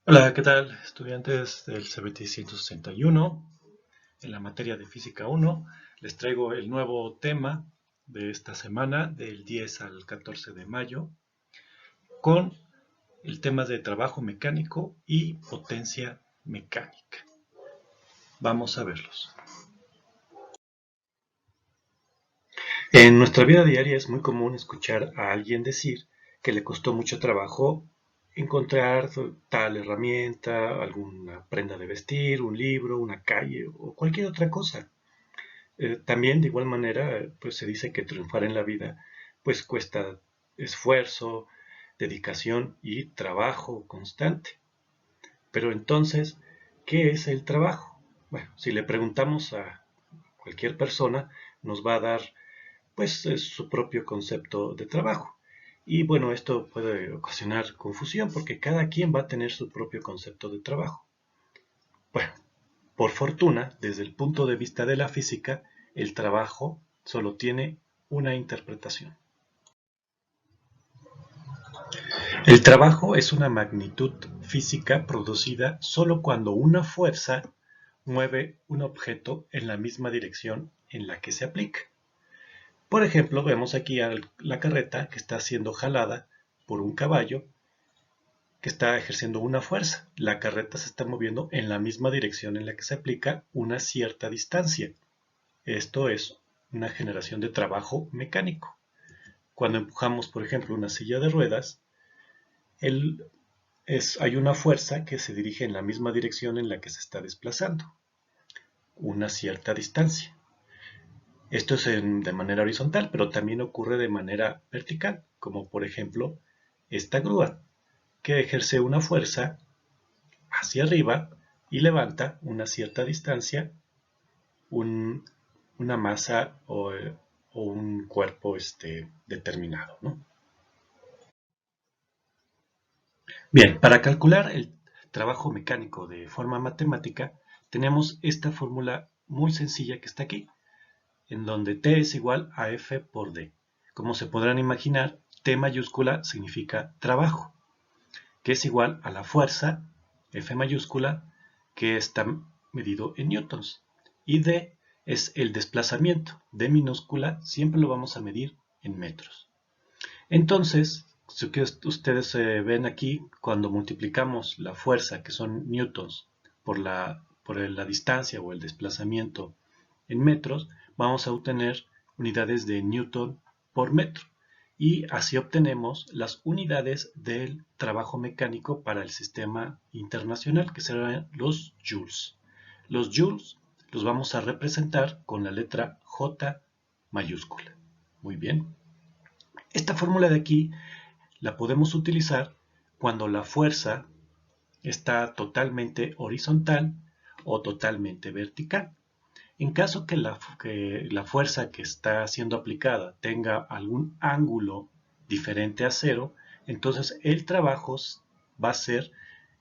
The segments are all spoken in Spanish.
Hola, ¿qué tal? Estudiantes del CBT 161. En la materia de Física 1 les traigo el nuevo tema de esta semana, del 10 al 14 de mayo, con el tema de trabajo mecánico y potencia mecánica. Vamos a verlos. En nuestra vida diaria es muy común escuchar a alguien decir que le costó mucho trabajo encontrar tal herramienta, alguna prenda de vestir, un libro, una calle o cualquier otra cosa. También de igual manera, pues se dice que triunfar en la vida pues cuesta esfuerzo, dedicación y trabajo constante. Pero entonces, ¿qué es el trabajo? Bueno, si le preguntamos a cualquier persona, nos va a dar pues su propio concepto de trabajo. Y bueno, esto puede ocasionar confusión porque cada quien va a tener su propio concepto de trabajo. Bueno, por fortuna, desde el punto de vista de la física, el trabajo solo tiene una interpretación. El trabajo es una magnitud física producida solo cuando una fuerza mueve un objeto en la misma dirección en la que se aplica. Por ejemplo, vemos aquí a la carreta que está siendo jalada por un caballo que está ejerciendo una fuerza. La carreta se está moviendo en la misma dirección en la que se aplica una cierta distancia. Esto es una generación de trabajo mecánico. Cuando empujamos, por ejemplo, una silla de ruedas, hay una fuerza que se dirige en la misma dirección en la que se está desplazando, una cierta distancia. Esto es de manera horizontal, pero también ocurre de manera vertical, como por ejemplo esta grúa, que ejerce una fuerza hacia arriba y levanta una cierta distancia un, una masa o un cuerpo determinado, ¿no? Bien, para calcular el trabajo mecánico de forma matemática, tenemos esta fórmula muy sencilla que está aquí, en donde T es igual a F por D. Como se podrán imaginar, T mayúscula significa trabajo, que es igual a la fuerza, F mayúscula, que está medido en newtons. Y D es el desplazamiento, D minúscula, siempre lo vamos a medir en metros. Entonces, si ustedes ven aquí, cuando multiplicamos la fuerza, que son newtons, por la distancia o el desplazamiento en metros, vamos a obtener unidades de newton por metro. Y así obtenemos las unidades del trabajo mecánico para el sistema internacional, que serán los joules. Los joules los vamos a representar con la letra J mayúscula. Muy bien. Esta fórmula de aquí la podemos utilizar cuando la fuerza está totalmente horizontal o totalmente vertical. En caso que la fuerza que está siendo aplicada tenga algún ángulo diferente a cero, entonces el trabajo va a ser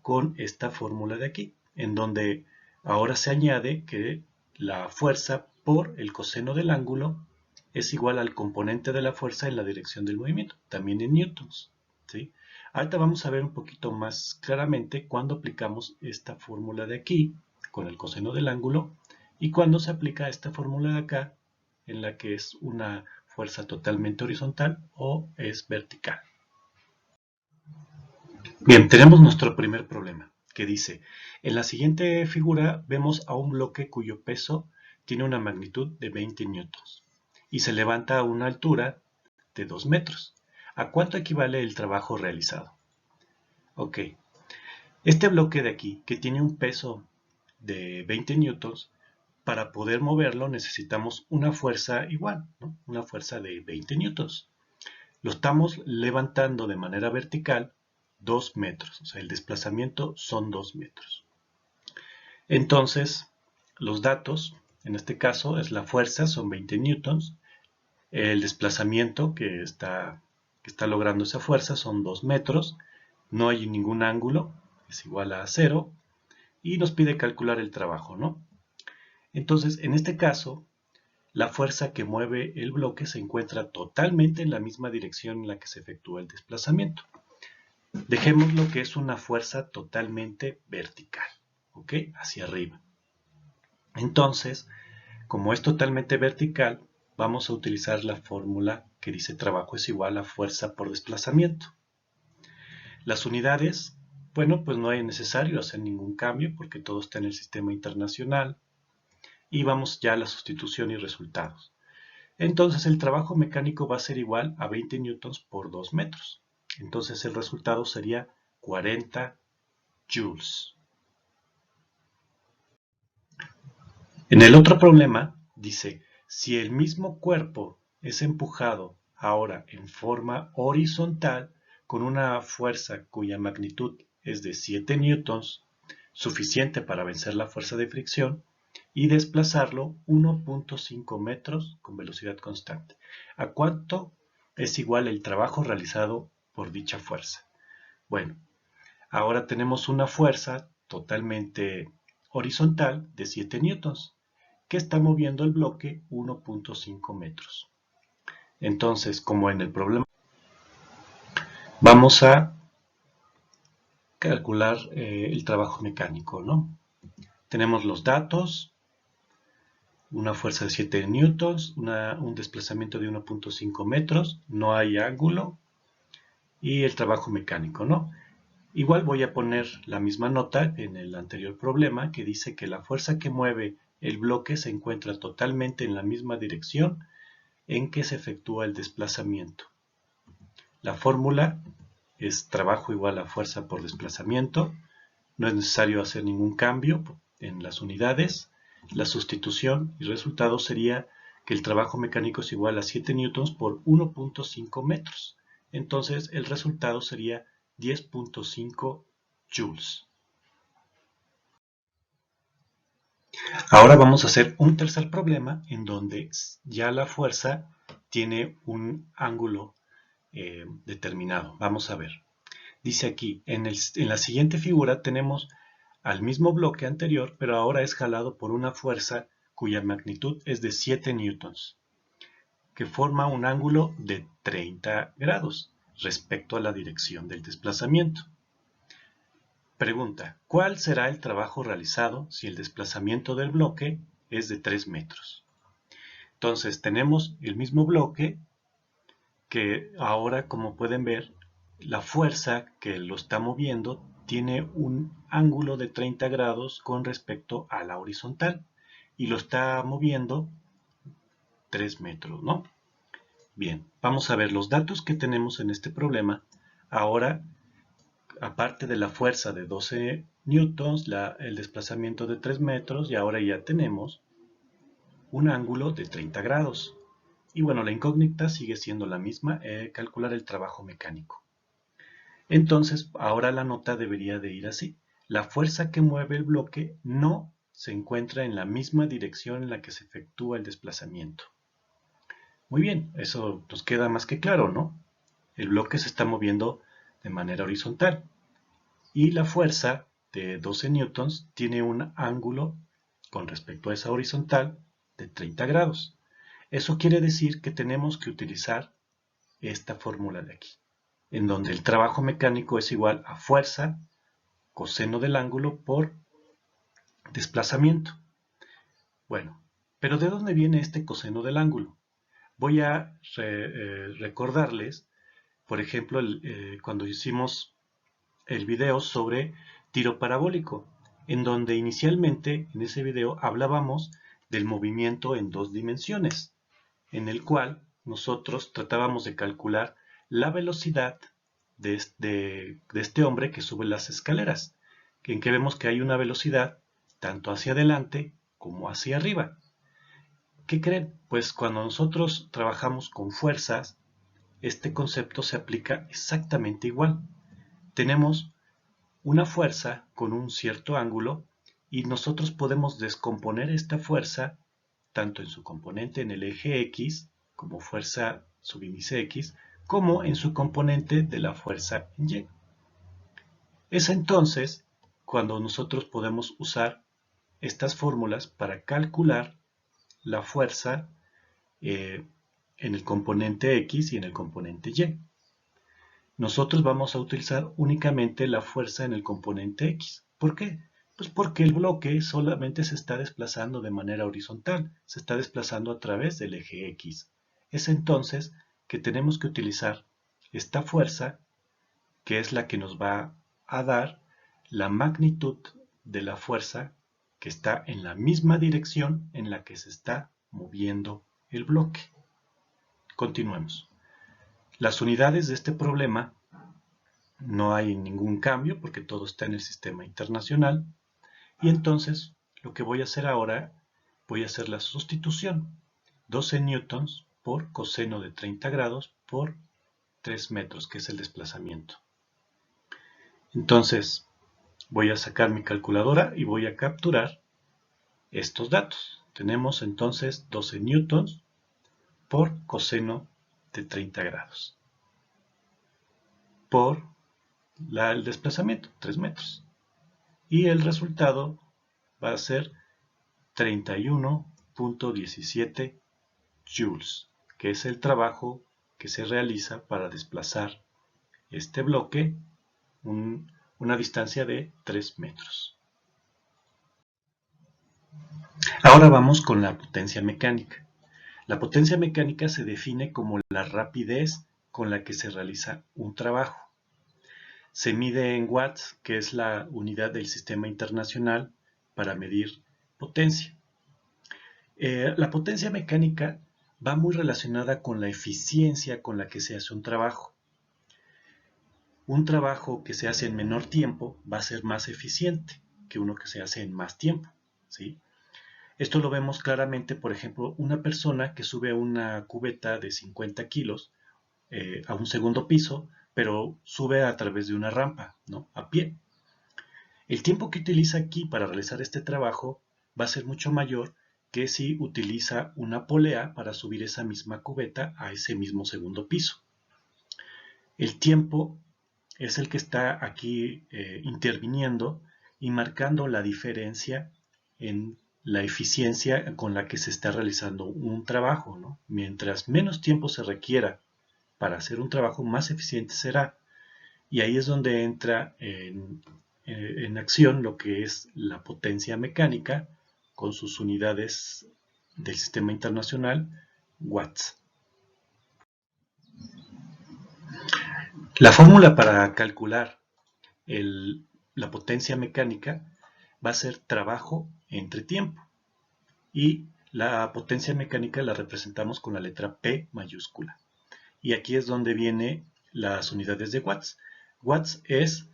con esta fórmula de aquí, en donde ahora se añade que la fuerza por el coseno del ángulo es igual al componente de la fuerza en la dirección del movimiento, también en newtons, ¿sí? Ahorita vamos a ver un poquito más claramente cuando aplicamos esta fórmula de aquí con el coseno del ángulo y cuando se aplica esta fórmula de acá en la que es una fuerza totalmente horizontal o es vertical. Bien, tenemos nuestro primer problema, que dice, en la siguiente figura vemos a un bloque cuyo peso tiene una magnitud de 20 newtons y se levanta a una altura de 2 metros. ¿A cuánto equivale el trabajo realizado? Ok, este bloque de aquí, que tiene un peso de 20 newtons, para poder moverlo necesitamos una fuerza igual, ¿no? Una fuerza de 20 newtons. Lo estamos levantando de manera vertical 2 metros, o sea, el desplazamiento son 2 metros. Entonces, los datos, en este caso es la fuerza, son 20 newtons, el desplazamiento que está logrando esa fuerza son 2 metros, no hay ningún ángulo, es igual a 0, y nos pide calcular el trabajo, ¿no? Entonces, en este caso, la fuerza que mueve el bloque se encuentra totalmente en la misma dirección en la que se efectúa el desplazamiento. Dejémoslo que es una fuerza totalmente vertical, ¿ok? Hacia arriba. Entonces, como es totalmente vertical, vamos a utilizar la fórmula que dice trabajo es igual a fuerza por desplazamiento. Las unidades, bueno, pues no es necesario hacer ningún cambio porque todo está en el sistema internacional. Y vamos ya a la sustitución y resultados. Entonces el trabajo mecánico va a ser igual a 20 newtons por 2 metros. Entonces el resultado sería 40 joules. En el otro problema dice, si el mismo cuerpo es empujado ahora en forma horizontal con una fuerza cuya magnitud es de 7 newtons, suficiente para vencer la fuerza de fricción, y desplazarlo 1.5 metros con velocidad constante. ¿A cuánto es igual el trabajo realizado por dicha fuerza? Bueno, ahora tenemos una fuerza totalmente horizontal de 7 newtons que está moviendo el bloque 1.5 metros. Entonces, como en el problema, vamos a calcular el trabajo mecánico, ¿no? Tenemos los datos, una fuerza de 7 newtons, un desplazamiento de 1.5 metros, no hay ángulo y el trabajo mecánico, ¿no? Igual voy a poner la misma nota en el anterior problema que dice que la fuerza que mueve el bloque se encuentra totalmente en la misma dirección en que se efectúa el desplazamiento. La fórmula es trabajo igual a fuerza por desplazamiento. No es necesario hacer ningún cambio en las unidades. La sustitución y resultado sería que el trabajo mecánico es igual a 7 newtons por 1.5 metros. Entonces el resultado sería 10.5 joules. Ahora vamos a hacer un tercer problema en donde ya la fuerza tiene un ángulo determinado. Vamos a ver. Dice aquí, en la siguiente figura tenemos al mismo bloque anterior, pero ahora es jalado por una fuerza cuya magnitud es de 7 newtons, que forma un ángulo de 30 grados respecto a la dirección del desplazamiento. Pregunta, ¿cuál será el trabajo realizado si el desplazamiento del bloque es de 3 metros? Entonces tenemos el mismo bloque que ahora, como pueden ver, la fuerza que lo está moviendo tiene un ángulo de 30 grados con respecto a la horizontal y lo está moviendo 3 metros, ¿no? Bien, vamos a ver los datos que tenemos en este problema. Ahora, aparte de la fuerza de 12 newtons, el desplazamiento de 3 metros y ahora ya tenemos un ángulo de 30 grados. Y bueno, la incógnita sigue siendo la misma, calcular el trabajo mecánico. Entonces, ahora la nota debería de ir así. La fuerza que mueve el bloque no se encuentra en la misma dirección en la que se efectúa el desplazamiento. Muy bien, eso nos queda más que claro, ¿no? El bloque se está moviendo de manera horizontal y la fuerza de 12 newtons tiene un ángulo con respecto a esa horizontal de 30 grados. Eso quiere decir que tenemos que utilizar esta fórmula de aquí, en donde el trabajo mecánico es igual a fuerza coseno del ángulo por desplazamiento. Bueno, pero ¿de dónde viene este coseno del ángulo? Voy a recordarles, por ejemplo, cuando hicimos el video sobre tiro parabólico, en donde inicialmente en ese video hablábamos del movimiento en 2 dimensiones, en el cual nosotros tratábamos de calcular la velocidad de este hombre que sube las escaleras, en que vemos que hay una velocidad tanto hacia adelante como hacia arriba. ¿Qué creen? Pues cuando nosotros trabajamos con fuerzas, este concepto se aplica exactamente igual. Tenemos una fuerza con un cierto ángulo y nosotros podemos descomponer esta fuerza tanto en su componente en el eje X, como fuerza subíndice X, como en su componente de la fuerza en Y. Es entonces cuando nosotros podemos usar estas fórmulas para calcular la fuerza en el componente X y en el componente Y. nosotros vamos a utilizar únicamente la fuerza en el componente X. ¿Por qué? Pues porque el bloque solamente se está desplazando de manera horizontal, se está desplazando a través del eje X. Es entonces que tenemos que utilizar esta fuerza, que es la que nos va a dar la magnitud de la fuerza que está en la misma dirección en la que se está moviendo el bloque. Continuemos. Las unidades de este problema no hay ningún cambio porque todo está en el sistema internacional. Y entonces lo que voy a hacer ahora, voy a hacer la sustitución. 12 newtons por coseno de 30 grados por 3 metros, que es el desplazamiento. Entonces voy a sacar mi calculadora y voy a capturar estos datos. Tenemos entonces 12 newtons por coseno de 30 grados por el desplazamiento, 3 metros. Y el resultado va a ser 31.17 joules, que es el trabajo que se realiza para desplazar este bloque una distancia de 3 metros. Ahora vamos con la potencia mecánica. La potencia mecánica se define como la rapidez con la que se realiza un trabajo. Se mide en watts, que es la unidad del sistema internacional para medir potencia. La potencia mecánica va muy relacionada con la eficiencia con la que se hace un trabajo. Un trabajo que se hace en menor tiempo va a ser más eficiente que uno que se hace en más tiempo, ¿sí? Esto lo vemos claramente, por ejemplo, una persona que sube una cubeta de 50 kilos a un segundo piso, pero sube a través de una rampa, ¿no? A pie. El tiempo que utiliza aquí para realizar este trabajo va a ser mucho mayor que si utiliza una polea para subir esa misma cubeta a ese mismo segundo piso. El tiempo es el que está aquí interviniendo y marcando la diferencia en la eficiencia con la que se está realizando un trabajo, ¿no? Mientras menos tiempo se requiera para hacer un trabajo, más eficiente será. Y ahí es donde entra en acción lo que es la potencia mecánica con sus unidades del sistema internacional, watts. La fórmula para calcular la potencia mecánica va a ser trabajo entre tiempo. Y la potencia mecánica la representamos con la letra P mayúscula. Y aquí es donde vienen las unidades de watts. Watts es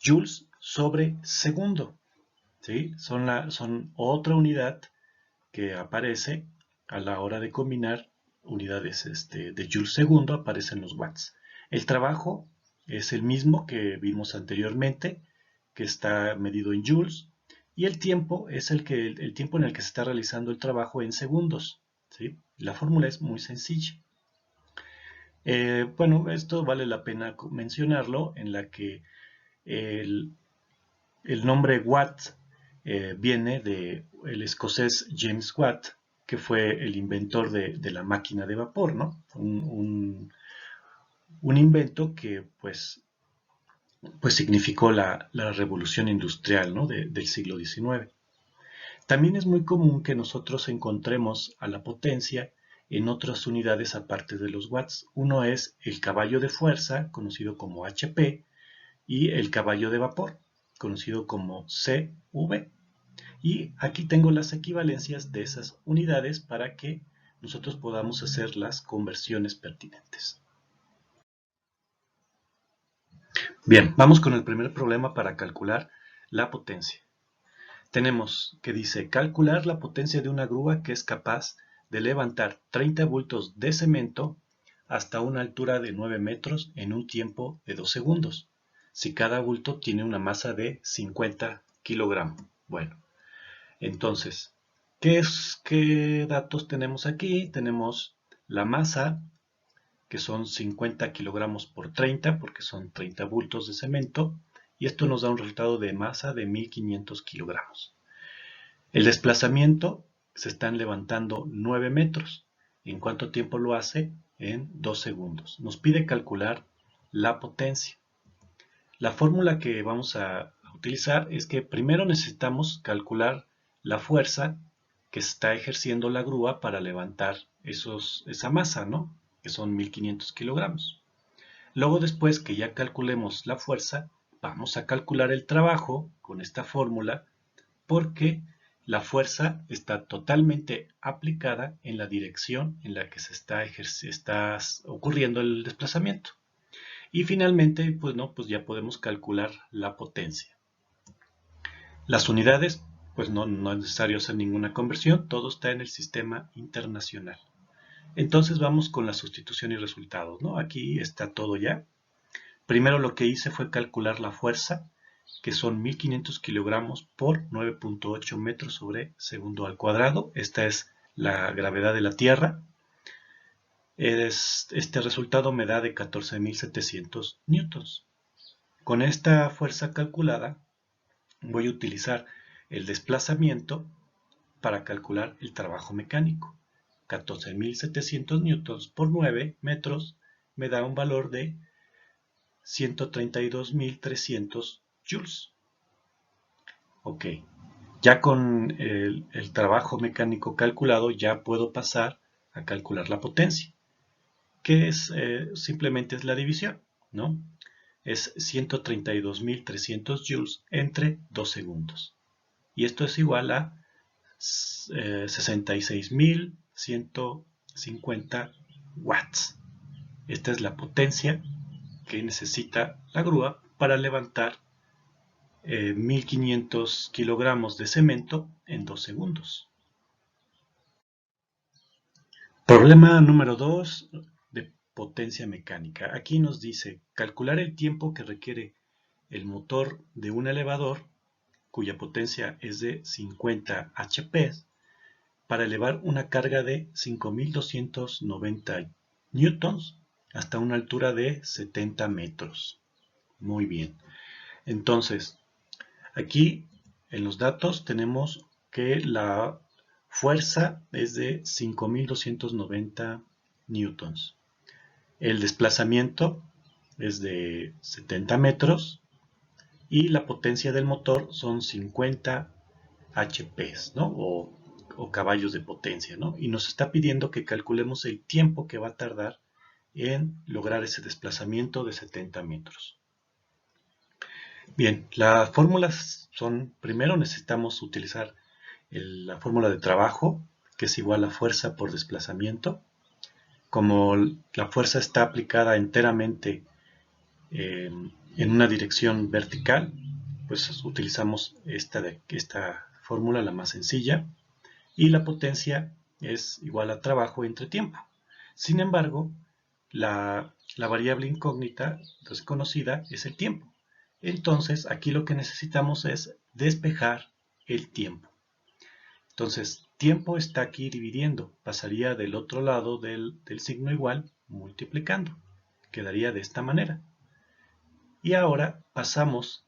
joules sobre segundo, ¿sí? Son otra unidad que aparece a la hora de combinar unidades de joules segundo, aparecen los watts. El trabajo es el mismo que vimos anteriormente, que está medido en joules, y el tiempo es el tiempo en el que se está realizando el trabajo en segundos, ¿sí? La fórmula es muy sencilla. Bueno, esto vale la pena mencionarlo, en la que el nombre Watt viene del escocés James Watt, que fue el inventor de la máquina de vapor, ¿no? Un invento que pues significó la revolución industrial, ¿no? del siglo XIX. También es muy común que nosotros encontremos a la potencia en otras unidades aparte de los watts. Uno es el caballo de fuerza, conocido como HP, y el caballo de vapor, conocido como CV. Y aquí tengo las equivalencias de esas unidades para que nosotros podamos hacer las conversiones pertinentes. Bien, vamos con el primer problema para calcular la potencia. Tenemos que dice calcular la potencia de una grúa que es capaz de levantar 30 bultos de cemento hasta una altura de 9 metros en un tiempo de 2 segundos, si cada bulto tiene una masa de 50 kilogramos. Bueno, entonces, ¿qué datos tenemos aquí? Tenemos la masa, que son 50 kilogramos por 30, porque son 30 bultos de cemento, y esto nos da un resultado de masa de 1500 kilogramos. El desplazamiento se están levantando 9 metros. ¿En cuánto tiempo lo hace? En 2 segundos. Nos pide calcular la potencia. La fórmula que vamos a utilizar es que primero necesitamos calcular la fuerza que está ejerciendo la grúa para levantar esa masa, ¿no? Que son 1500 kilogramos. Luego, después que ya calculemos la fuerza, vamos a calcular el trabajo con esta fórmula, porque la fuerza está totalmente aplicada en la dirección en la que se está ocurriendo el desplazamiento. Y finalmente, pues ya podemos calcular la potencia. Las unidades, pues no es necesario hacer ninguna conversión, todo está en el sistema internacional. Entonces vamos con la sustitución y resultados, ¿no? Aquí está todo ya. Primero lo que hice fue calcular la fuerza, que son 1500 kilogramos por 9.8 metros sobre segundo al cuadrado. Esta es la gravedad de la Tierra. Este resultado me da de 14.700 newtons. Con esta fuerza calculada voy a utilizar el desplazamiento para calcular el trabajo mecánico. 14.700 newtons por 9 metros me da un valor de 132.300 joules. Ok, ya con el trabajo mecánico calculado ya puedo pasar a calcular la potencia, que simplemente es la división, ¿no? Es 132.300 joules entre 2 segundos. Y esto es igual a 66.150 watts. Esta es la potencia que necesita la grúa para levantar 1500 kilogramos de cemento en 2 segundos. Problema número 2 de potencia mecánica. Aquí nos dice calcular el tiempo que requiere el motor de un elevador cuya potencia es de 50 HP para elevar una carga de 5290 newtons hasta una altura de 70 metros. Muy bien. Entonces, aquí en los datos tenemos que la fuerza es de 5290 newtons. El desplazamiento es de 70 metros y la potencia del motor son 50 HP, ¿no? O caballos de potencia, ¿no? Y nos está pidiendo que calculemos el tiempo que va a tardar en lograr ese desplazamiento de 70 metros. Bien, las fórmulas son, primero necesitamos utilizar la fórmula de trabajo, que es igual a fuerza por desplazamiento. Como la fuerza está aplicada enteramente en una dirección vertical, pues utilizamos esta fórmula, la más sencilla, y la potencia es igual a trabajo entre tiempo. Sin embargo, la variable incógnita desconocida es el tiempo. Entonces, aquí lo que necesitamos es despejar el tiempo. Entonces, tiempo está aquí dividiendo. Pasaría del otro lado del signo igual multiplicando. Quedaría de esta manera. Y ahora pasamos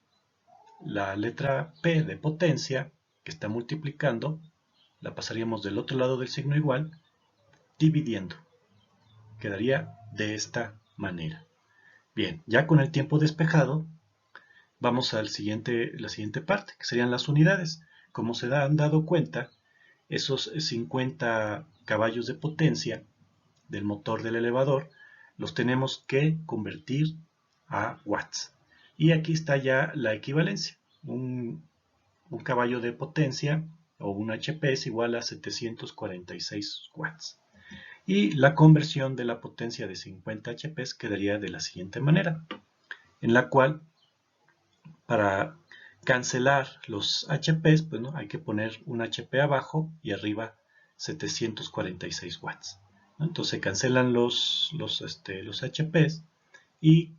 la letra P de potencia, que está multiplicando, la pasaríamos del otro lado del signo igual, dividiendo. Quedaría de esta manera. Bien, ya con el tiempo despejado, vamos a la siguiente parte, que serían las unidades. Como se han dado cuenta, esos 50 caballos de potencia del motor del elevador los tenemos que convertir a watts. Y aquí está ya la equivalencia. Un caballo de potencia o un HP es igual a 746 watts. Y la conversión de la potencia de 50 HP quedaría de la siguiente manera, en la cual para cancelar los HP, pues, ¿no? Hay que poner un HP abajo y arriba 746 watts. ¿No? Entonces se cancelan los HP y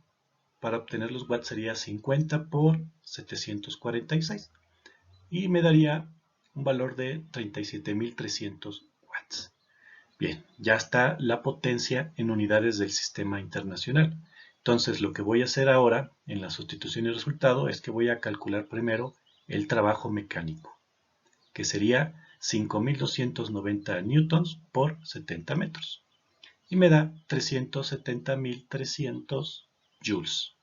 para obtener los watts sería 50 por 746 y me daría un valor de 37.300 watts. Bien, ya está la potencia en unidades del sistema internacional. Entonces lo que voy a hacer ahora en la sustitución y resultado es que voy a calcular primero el trabajo mecánico, que sería 5.290 newtons por 70 metros. Y me da 370.300 joules.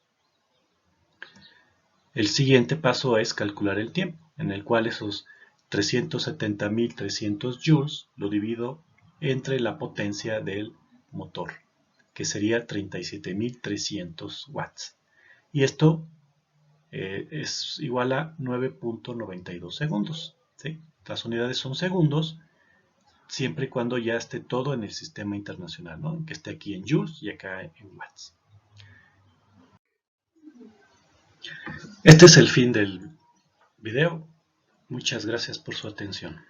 El siguiente paso es calcular el tiempo, en el cual esos 370.300 joules lo divido entre la potencia del motor, que sería 37.300 watts. Y esto es igual a 9.92 segundos. ¿Sí? Las unidades son segundos, siempre y cuando ya esté todo en el sistema internacional, ¿no? Que esté aquí en joules y acá en watts. Este es el fin del video. Muchas gracias por su atención.